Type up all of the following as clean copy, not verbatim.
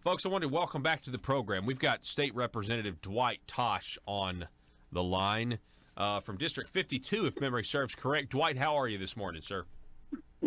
Folks, I want to welcome back to the program. We've got State Representative Dwight Tosh on the line from District 52, if memory serves correct. Dwight, how are you this morning, sir?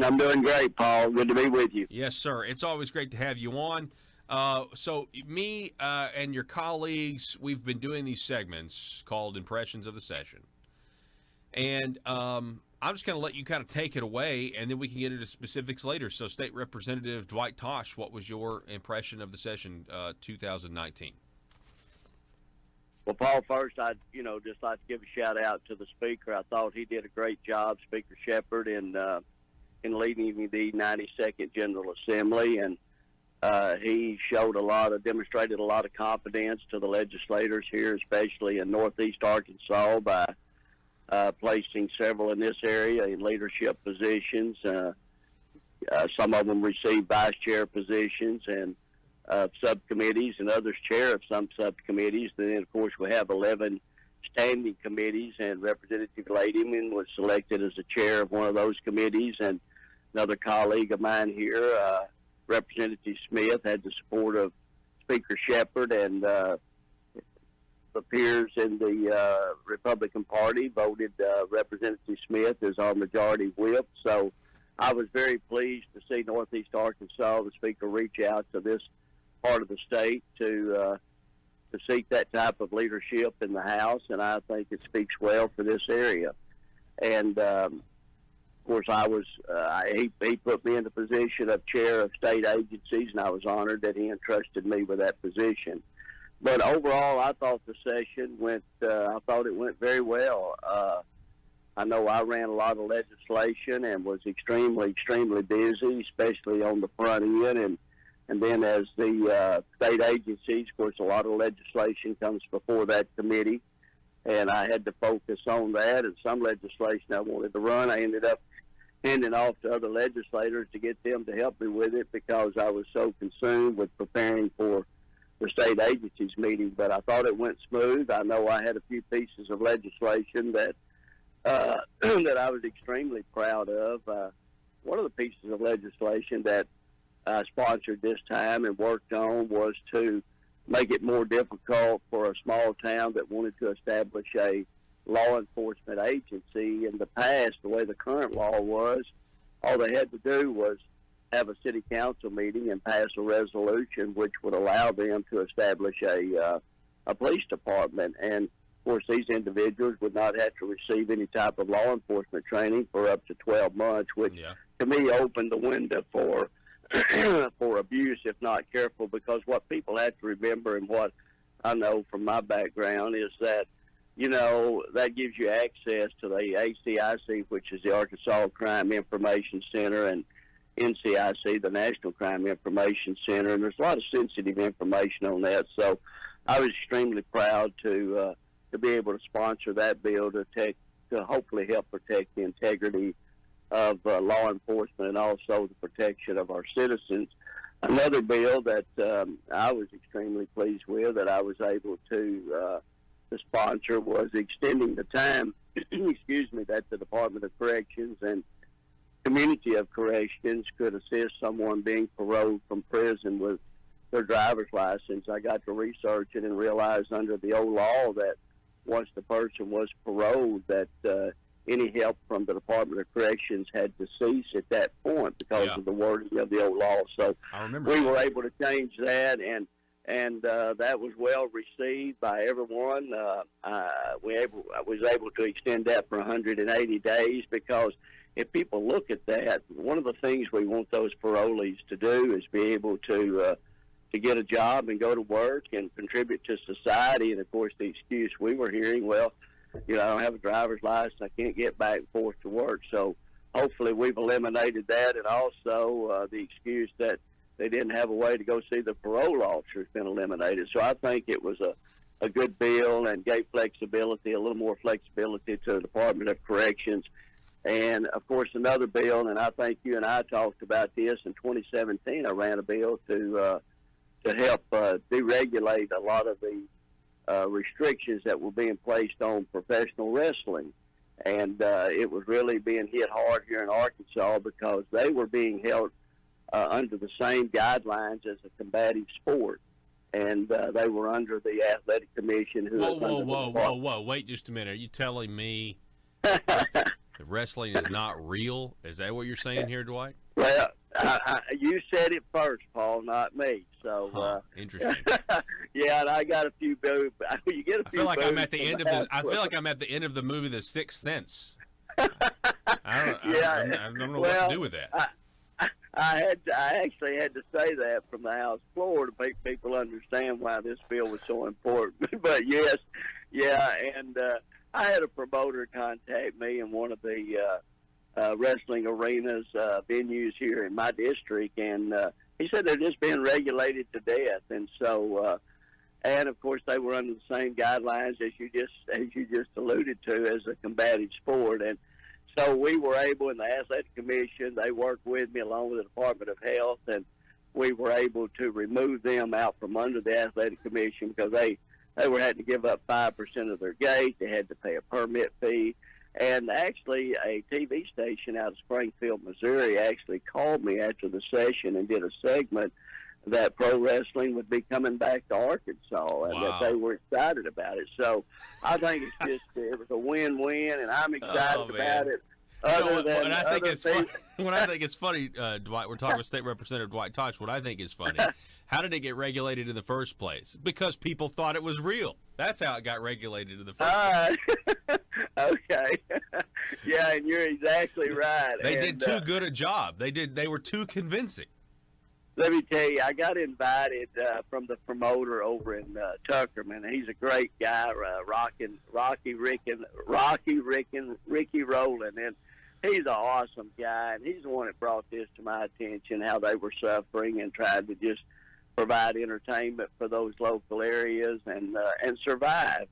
I'm doing great, Paul. Good to be with you. Yes, sir. It's always great to have you on. So me and your colleagues, we've been doing these segments called Impressions of the Session. And I'm just going to let you kind of take it away, and then we can get into specifics later. So State Representative Dwight Tosh, what was your impression of the session 2019? Well, Paul, first I'd just like to give a shout out to the speaker. I thought he did a great job, Speaker Shepard, in leading the 92nd General Assembly, and he demonstrated a lot of confidence to the legislators here, especially in Northeast Arkansas, by placing several in this area in leadership positions. Some of them received vice chair positions and subcommittees, and others chair of some subcommittees. Then, of course, we have 11 standing committees, and Representative Ladyman was selected as the chair of one of those committees. And another colleague of mine here, Representative Smith, had the support of Speaker Shepard, and the peers in the Republican Party voted Representative Smith as our majority whip. So I was very pleased to see Northeast Arkansas, the Speaker, reach out to this part of the state to seek that type of leadership in the House, and I think it speaks well for this area. And of course, he put me in the position of chair of state agencies, and I was honored that he entrusted me with that position. But overall, I thought the session went very well. I know I ran a lot of legislation and was extremely busy, especially on the front end. And then as the state agencies, of course, a lot of legislation comes before that committee, and I had to focus on that. And some legislation I wanted to run, I ended up handing off to other legislators to get them to help me with it because I was so consumed with preparing for the state agencies meeting. But I thought it went smooth. I know I had a few pieces of legislation that that I was extremely proud of. One of the pieces of legislation that I sponsored this time and worked on was to make it more difficult for a small town that wanted to establish a law enforcement agency. In the past, the way the current law was, all they had to do was have a city council meeting and pass a resolution which would allow them to establish a police department. And of course, these individuals would not have to receive any type of law enforcement training for up to 12 months, which to me opened the window for for abuse if not careful. Because what people have to remember, and what I know from my background, is that that gives you access to the ACIC, which is the Arkansas Crime Information Center, and NCIC, the National Crime Information Center, and there's a lot of sensitive information on that. So I was extremely proud to be able to sponsor that bill to hopefully help protect the integrity of law enforcement and also the protection of our citizens. Another bill that I was extremely pleased with that I was able to sponsor was extending the time, that the Department of Corrections and Community of Corrections could assist someone being paroled from prison with their driver's license. I got to research it and realized under the old law that once the person was paroled, that any help from the Department of Corrections had to cease at that point because of the wording of the old law. So we were able to change that, and that was well received by everyone. I was able to extend that for 180 days because if people look at that, one of the things we want those parolees to do is be able to get a job and go to work and contribute to society. And of course, the excuse we were hearing, well, I don't have a driver's license, I can't get back and forth to work. So hopefully we've eliminated that, and also the excuse that they didn't have a way to go see the parole officer has been eliminated. So I think it was a good bill and gave flexibility, a little more flexibility to the Department of Corrections. And of course, another bill, and I think you and I talked about this in 2017. I ran a bill to help deregulate a lot of the restrictions that were being placed on professional wrestling, and it was really being hit hard here in Arkansas because they were being held under the same guidelines as a combative sport. And they were under the athletic commission. Whoa. Wait just a minute. Are you telling me that wrestling is not real? Is that what you're saying here, Dwight? Well, you said it first, Paul, not me. So interesting. Yeah, and I got a few boos. You get a few. I feel like I'm at the end of this. I feel like I'm at the end of the movie The Sixth Sense. I don't know what to do with that. I actually had to say that from the House floor to make people understand why this bill was so important. But yes, yeah, and I had a promoter contact me in one of the wrestling arenas, venues here in my district, and he said they're just being regulated to death, and so. And of course, they were under the same guidelines as you just alluded to as a combative sport. And so we were able, in the athletic commission, they worked with me along with the Department of Health, and we were able to remove them out from under the athletic commission because they were having to give up 5% of their gate. They had to pay a permit fee. And actually, a TV station out of Springfield, Missouri, actually called me after the session and did a segment that pro wrestling would be coming back to Arkansas, and that they were excited about it. So I think it was a win-win, and I'm excited about it. What I think is funny, Dwight, we're talking with State Representative Dwight Tosh. What I think is funny, how did it get regulated in the first place? Because people thought it was real. That's how it got regulated in the first place. Okay. Yeah, and you're exactly right. They did too good a job. They were too convincing. Let me tell you, I got invited from the promoter over in Tuckerman. He's a great guy, Ricky Rowland, and he's an awesome guy. And he's the one that brought this to my attention, how they were suffering and tried to just provide entertainment for those local areas and survive.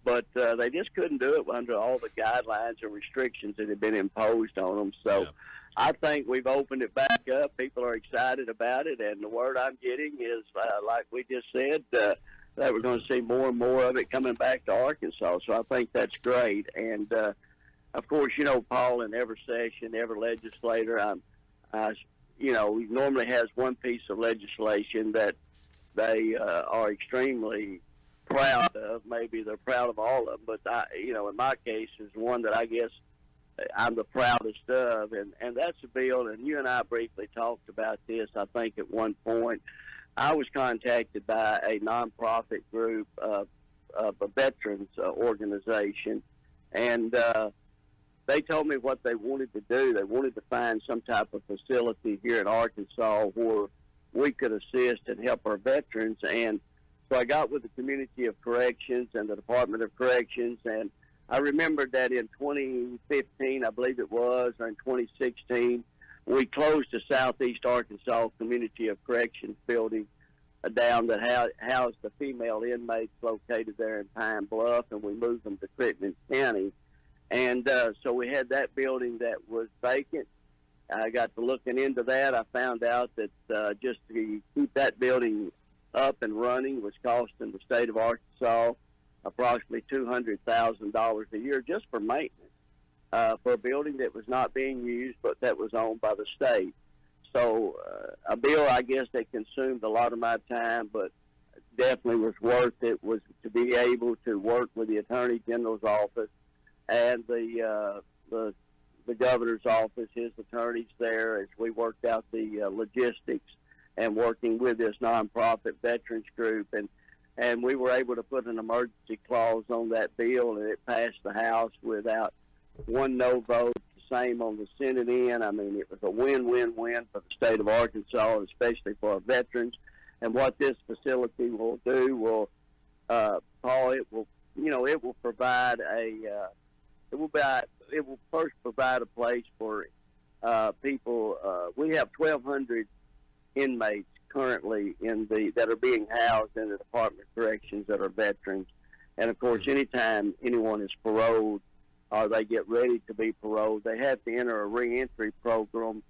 But they just couldn't do it under all the guidelines and restrictions that had been imposed on them. So. Yeah. I think we've opened it back up. People are excited about it, and the word I'm getting is, like we just said, that we're going to see more and more of it coming back to Arkansas. So I think that's great. And, of course, you know, Paul, in every session, every legislator, he normally has one piece of legislation that they are extremely proud of. Maybe they're proud of all of them, but, in my case, is one that I guess I'm the proudest of, and that's a bill, and you and I briefly talked about this, I think, at one point. I was contacted by a nonprofit group of a veterans organization, and they told me what they wanted to do. They wanted to find some type of facility here in Arkansas where we could assist and help our veterans, and so I got with the Community of Corrections and the Department of Corrections, and I remembered that in 2015, I believe it was, or in 2016, we closed the Southeast Arkansas Community of Corrections building down that housed the female inmates located there in Pine Bluff, and we moved them to Crittenden County. And so we had that building that was vacant. I got to looking into that. I found out that just to keep that building up and running was costing the state of Arkansas approximately $200,000 a year just for maintenance for a building that was not being used but that was owned by the state. So a bill, I guess, that consumed a lot of my time, but definitely was worth it, was to be able to work with the Attorney General's office and the governor's office, his attorneys there, as we worked out the logistics and working with this nonprofit veterans group. And we were able to put an emergency clause on that bill, and it passed the House without one no vote. The same on the Senate end. I mean, it was a win-win-win for the state of Arkansas, especially for our veterans. And what this facility will do will, Paul, it will provide it will first provide a place for people. We have 1,200 inmates currently that are being housed in the Department of Corrections that are veterans. And of course, anytime anyone is paroled or they get ready to be paroled, they have to enter a reentry program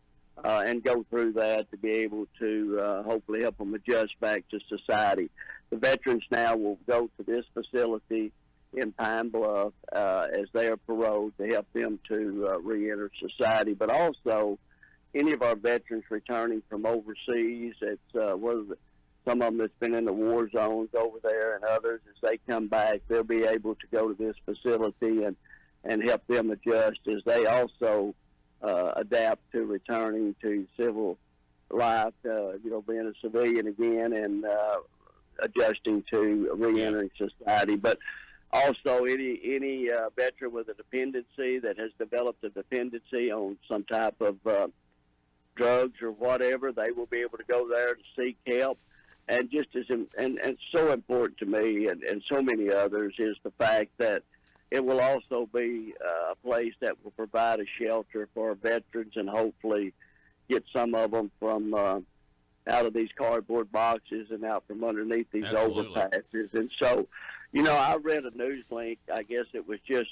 and go through that to be able to hopefully help them adjust back to society. The veterans now will go to this facility in Pine Bluff as they are paroled to help them to reenter society. But also, any of our veterans returning from overseas. It's some of them that's been in the war zones over there, and others, as they come back, they'll be able to go to this facility and help them adjust as they also adapt to returning to civil life, being a civilian again and adjusting to reentering society. But also any veteran with a dependency that has developed a dependency on some type of drugs or whatever, they will be able to go there to seek help. And just as and so important to me and so many others is the fact that it will also be a place that will provide a shelter for our veterans and hopefully get some of them from out of these cardboard boxes and out from underneath these overpasses. And so, I read a news link, I guess it was just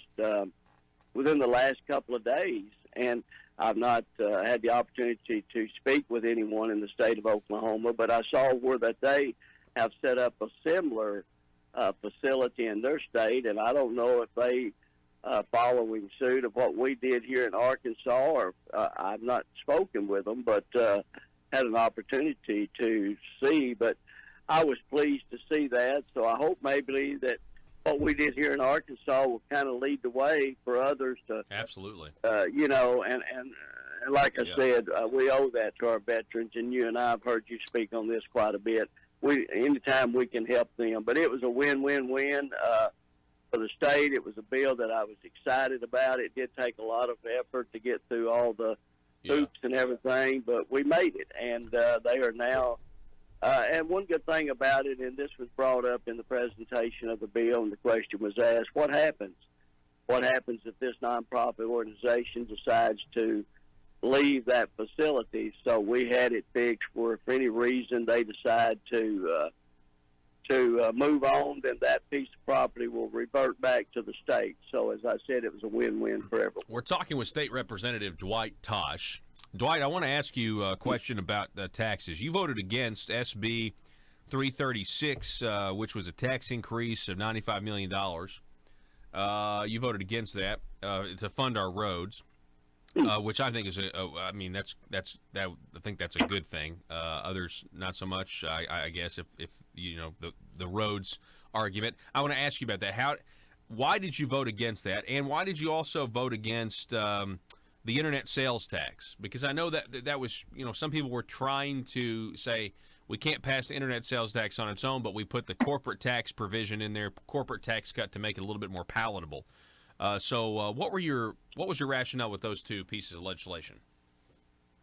within the last couple of days, and I've not had the opportunity to speak with anyone in the state of Oklahoma, but I saw where that they have set up a similar facility in their state, and I don't know if they following suit of what we did here in Arkansas, or I've not spoken with them, but had an opportunity to see. But I was pleased to see that, so I hope maybe that what we did here in Arkansas will kind of lead the way for others to absolutely, and like I said, we owe that to our veterans, and you and I have heard you speak on this quite a bit. Anytime we can help them, but it was a win-win-win for the state. It was a bill that I was excited about. It did take a lot of effort to get through all the hoops and everything, but we made it, and they are now. And one good thing about it, and this was brought up in the presentation of the bill, and the question was asked, what happens? What happens if this nonprofit organization decides to leave that facility? So we had it fixed where if for any reason they decide to move on, then that piece of property will revert back to the state. So as I said, it was a win-win for everyone. We're talking with State Representative Dwight Tosh. Dwight, I want to ask you a question about taxes. You voted against SB 336, which was a tax increase of $95 million. You voted against that to fund our roads, which I think is I think that's a good thing. Others not so much. I guess if the roads argument. I want to ask you about that. Why did you vote against that, and why did you also vote against the internet sales tax? Because I know that was, some people were trying to say we can't pass the internet sales tax on its own, but we put the corporate tax provision in there, corporate tax cut, to make it a little bit more palatable. So what was your rationale with those two pieces of legislation?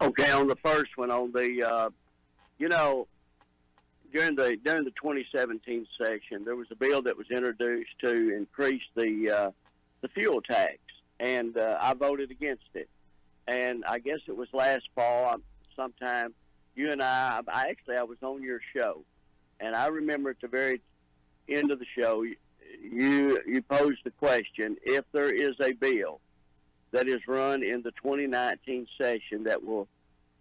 Okay, on the first one, on the during the 2017 session, there was a bill that was introduced to increase the fuel tax, and I voted against it. And I guess it was last fall, sometime, you and I was on your show, and I remember at the very end of the show, you posed the question, if there is a bill that is run in the 2019 session that will,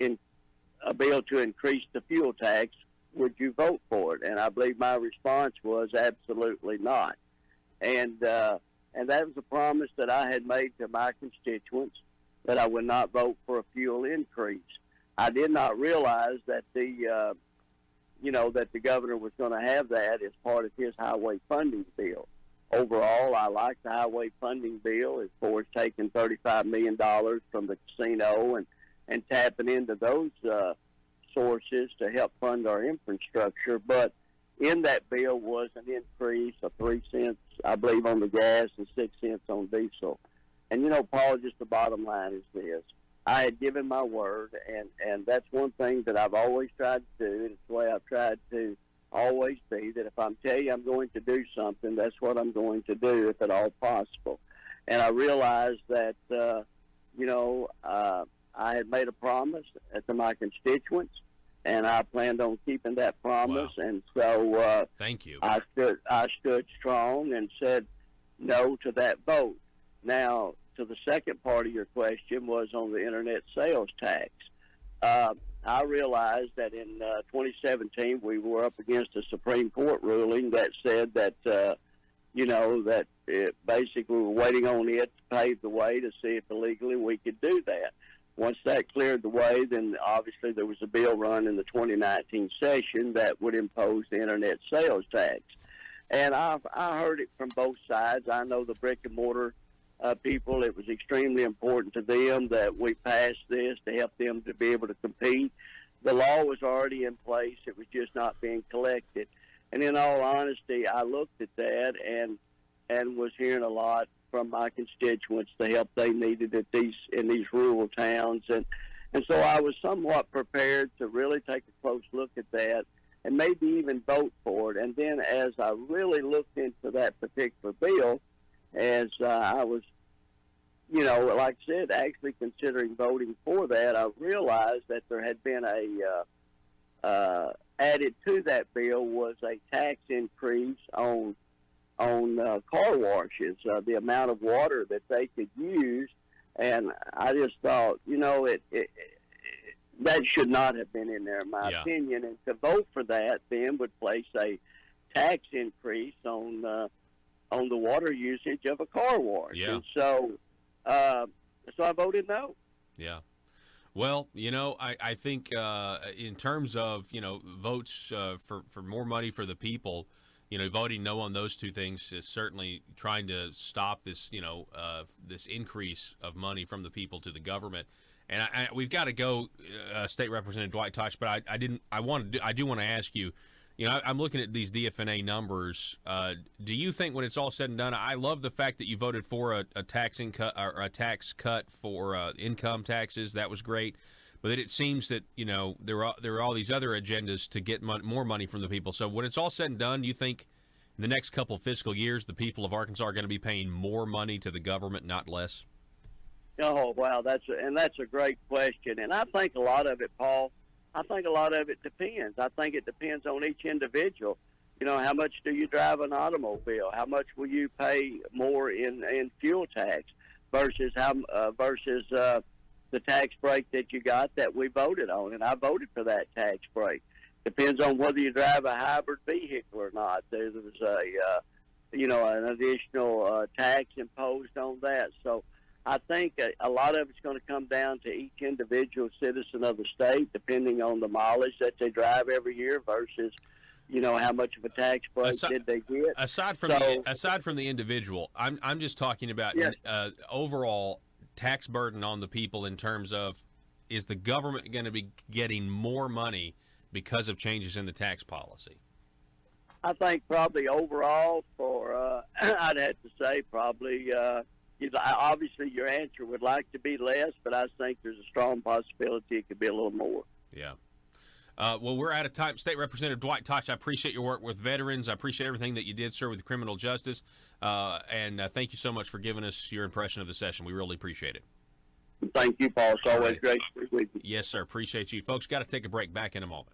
a bill to increase the fuel tax, would you vote for it? And I believe my response was absolutely not. And that was a promise that I had made to my constituents, that I would not vote for a fuel increase. I did not realize that the governor was going to have that as part of his highway funding bill. Overall, I like the highway funding bill as far as taking $35 million from the casino and tapping into those sources to help fund our infrastructure. But in that bill was an increase of 3 cents, I believe, on the gas and 6 cents on diesel. And, Paul, just the bottom line is this. I had given my word, and that's one thing that I've always tried to do, and it's the way I've tried to always be, that if I'm telling you I'm going to do something, that's what I'm going to do, if at all possible. And I realized that, I had made a promise to my constituents, and I planned on keeping that promise. Wow. And so thank you. I stood strong and said no to that vote. Now, to the second part of your question was on the internet sales tax. I realized that in 2017 we were up against a Supreme Court ruling that said that, basically we were waiting on it to pave the way to see if illegally we could do that. once that cleared the way, then obviously there was a bill run in the 2019 session that would impose the internet sales tax. And I heard it from both sides. I know the brick and mortar people, it was extremely important to them that we passed this to help them to be able to compete. The law was already in place. It was just not being collected. And in all honesty, I looked at that and was hearing a lot from my constituents, the help they needed in these rural towns. And so I was somewhat prepared to really take a close look at that and maybe even vote for it. And then as I really looked into that particular bill, as I was, like I said, actually considering voting for that, I realized that there had been added to that bill was a tax increase on car washes, the amount of water that they could use. And I just thought, that should not have been in there, in my opinion. And to vote for that then would place a tax increase on the water usage of a car wash. Yeah. And so I voted no. Yeah. Well, I think in terms of, votes for more money for the people, voting no on those two things is certainly trying to stop this, this increase of money from the people to the government. And we've got to go, State Representative Dwight Tosh, but I do want to ask you, I'm looking at these DFNA numbers. Do you think when it's all said and done, I love the fact that you voted for a tax cut for income taxes. That was great. But it seems that, there are all these other agendas to get more money from the people. So when it's all said and done, do you think in the next couple fiscal years, the people of Arkansas are going to be paying more money to the government, not less? Oh, wow, that's a great question. And I think a lot of it, Paul, depends. I think it depends on each individual. How much do you drive an automobile? How much will you pay more in fuel tax versus the tax break that you got that we voted on? And I voted for that tax break. Depends on whether you drive a hybrid vehicle or not. There's an additional tax imposed on that. So I think a lot of it's going to come down to each individual citizen of the state, depending on the mileage that they drive every year versus, how much of a tax break did they get. Aside from the individual, I'm just talking about overall tax burden on the people in terms of, is the government going to be getting more money because of changes in the tax policy? I think probably overall I'd have to say probably obviously your answer would like to be less, but I think there's a strong possibility it could be a little more. Yeah. Well, we're out of time. State Representative Dwight Tosh, I appreciate your work with veterans. I appreciate everything that you did, sir, with criminal justice. And thank you so much for giving us your impression of the session. We really appreciate it. Thank you, Paul. It's always great to be with you. Yes, sir. Appreciate you. Folks, got to take a break. Back in a moment.